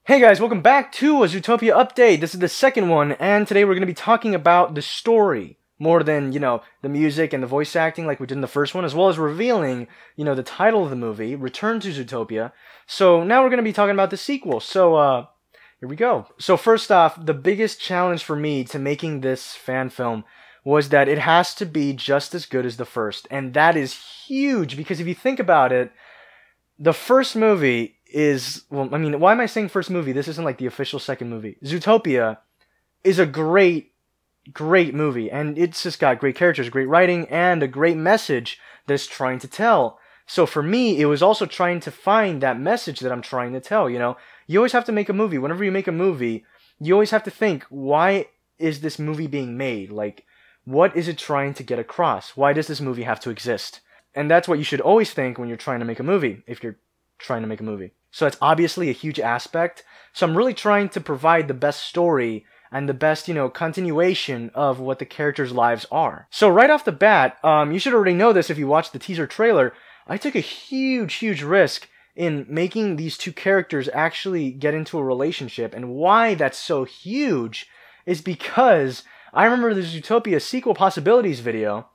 Hey guys, welcome back to a Zootopia update. This is the second one, and today we're going to be talking about the story more than, the music and the voice acting like we did in the first one, as well as revealing, the title of the movie, Return to Zootopia. So now we're going to be talking about the sequel. So, here we go. So first off, the biggest challenge for me to making this fan film was that it has to be just as good as the first. And that is huge, because if you think about it, the first movie is, well, I mean, why am I saying first movie? This isn't like the official second movie. Zootopia is a great movie, and it's just got great characters, great writing, and a great message that it's trying to tell. So for me, it was also trying to find that message that I'm trying to tell, You always have to make a movie. Whenever you make a movie, you always have to think, why is this movie being made? Like, what is it trying to get across? Why does this movie have to exist? And that's what you should always think when you're trying to make a movie, if you're trying to make a movie. So that's obviously a huge aspect. So I'm really trying to provide the best story and the best, continuation of what the characters' lives are. So right off the bat, you should already know this if you watched the teaser trailer, I took a huge risk in making these two characters actually get into a relationship. And why that's so huge is because I remember the Zootopia sequel possibilities video,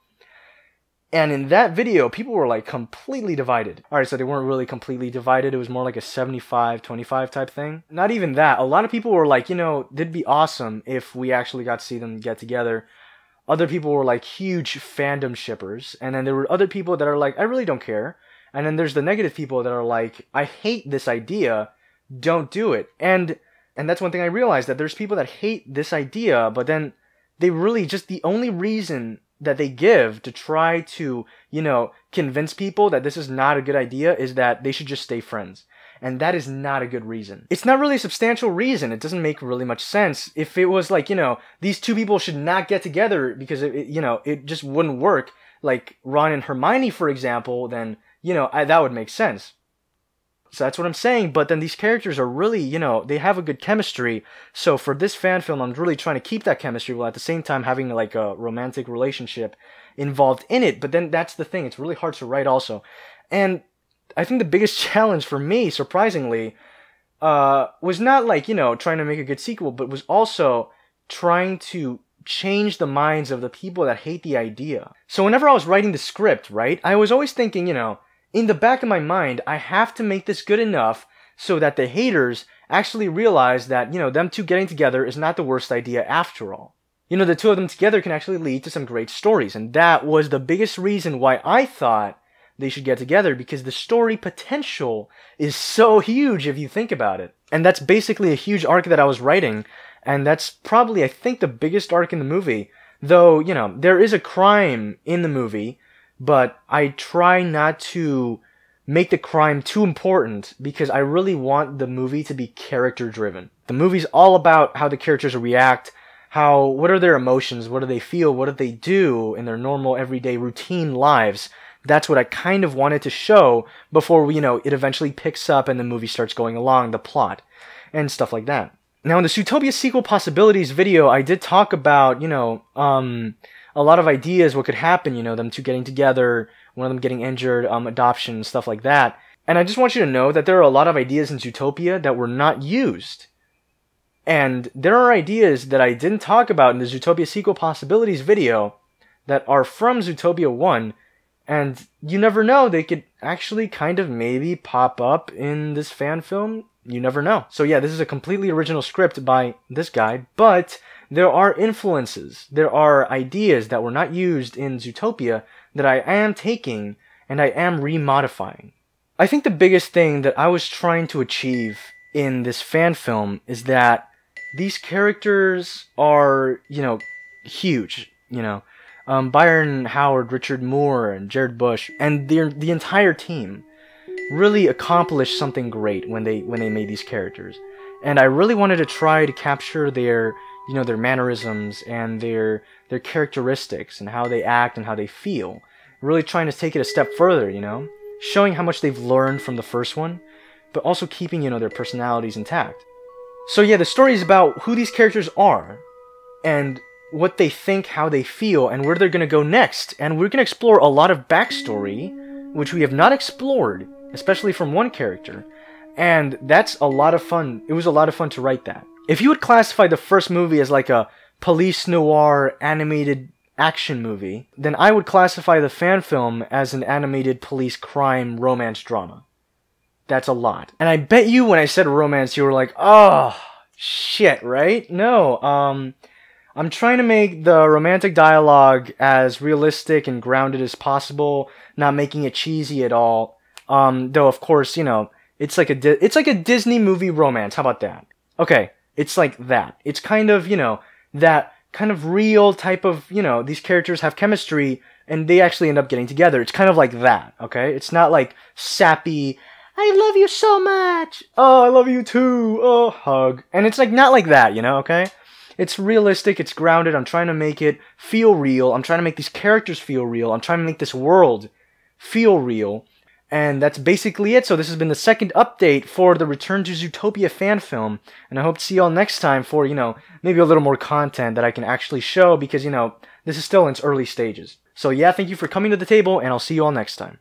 and in that video, people were like completely divided. Alright, so they weren't really completely divided. It was more like a 75-25 type thing. Not even that. A lot of people were like, it'd be awesome if we actually got to see them get together. Other people were like huge fandom shippers. And then there were other people that are like, I really don't care. And then there's the negative people that are like, I hate this idea. Don't do it. And that's one thing I realized, that there's people that hate this idea, but then they really just, the only reason that they give to try to, convince people that this is not a good idea is that they should just stay friends. And that is not a good reason. It's not really a substantial reason. It doesn't make really much sense. If it was like, these two people should not get together because, it just wouldn't work, like Ron and Hermione, for example, then, that would make sense. So that's what I'm saying, but then these characters are really, they have a good chemistry. So for this fan film, I'm really trying to keep that chemistry while at the same time having like a romantic relationship involved in it. But then that's the thing, it's really hard to write also. And I think the biggest challenge for me, surprisingly, was not like, trying to make a good sequel, but was also trying to change the minds of the people that hate the idea. So whenever I was writing the script, right, I was always thinking, in the back of my mind, I have to make this good enough so that the haters actually realize that, them two getting together is not the worst idea after all. The two of them together can actually lead to some great stories. And that was the biggest reason why I thought they should get together, because the story potential is so huge if you think about it. And that's basically a huge arc that I was writing. And that's probably, I think, the biggest arc in the movie. Though, there is a crime in the movie, but I try not to make the crime too important because I really want the movie to be character driven. The movie's all about how the characters react, what are their emotions, what do they feel, what do they do in their normal everyday routine lives. That's what I kind of wanted to show before, it eventually picks up and the movie starts going along, the plot and stuff like that. Now in the Zootopia sequel possibilities video, I did talk about, a lot of ideas what could happen, them two getting together, one of them getting injured, adoption, stuff like that. And I just want you to know that there are a lot of ideas in Zootopia that were not used. And there are ideas that I didn't talk about in the Zootopia sequel possibilities video that are from Zootopia 1, and you never know, they could actually kind of maybe pop up in this fan film. You never know. So yeah, this is a completely original script by this guy, but there are influences, there are ideas that were not used in Zootopia that I am taking and I am remodifying. I think the biggest thing that I was trying to achieve in this fan film is that these characters are, huge, Byron Howard, Richard Moore, and Jared Bush, and the entire team really accomplished something great when they made these characters. And I really wanted to try to capture their mannerisms and their characteristics and how they act and how they feel. Really trying to take it a step further, showing how much they've learned from the first one, but also keeping, their personalities intact. So yeah, the story is about who these characters are and what they think, how they feel, and where they're going to go next. And we're going to explore a lot of backstory, which we have not explored, especially from one character. And that's a lot of fun. It was a lot of fun to write that. If you would classify the first movie as like a police noir animated action movie, then I would classify the fan film as an animated police crime romance drama. That's a lot. And I bet you when I said romance, you were like, oh, shit, right? No, I'm trying to make the romantic dialogue as realistic and grounded as possible, not making it cheesy at all. Though, of course, you know, it's like a Disney movie romance. How about that? Okay, it's like that. It's kind of, you know, that kind of real type of, you know, these characters have chemistry and they actually end up getting together. It's kind of like that, okay? It's not like sappy, I love you so much. Oh, I love you too. Oh, hug. And it's like not like that, you know, okay? It's realistic, it's grounded. I'm trying to make it feel real. I'm trying to make these characters feel real. I'm trying to make this world feel real. And that's basically it. So this has been the second update for the Return to Zootopia fan film. And I hope to see y'all next time for, you know, maybe a little more content that I can actually show because, you know, this is still in its early stages. So yeah, thank you for coming to the table and I'll see you all next time.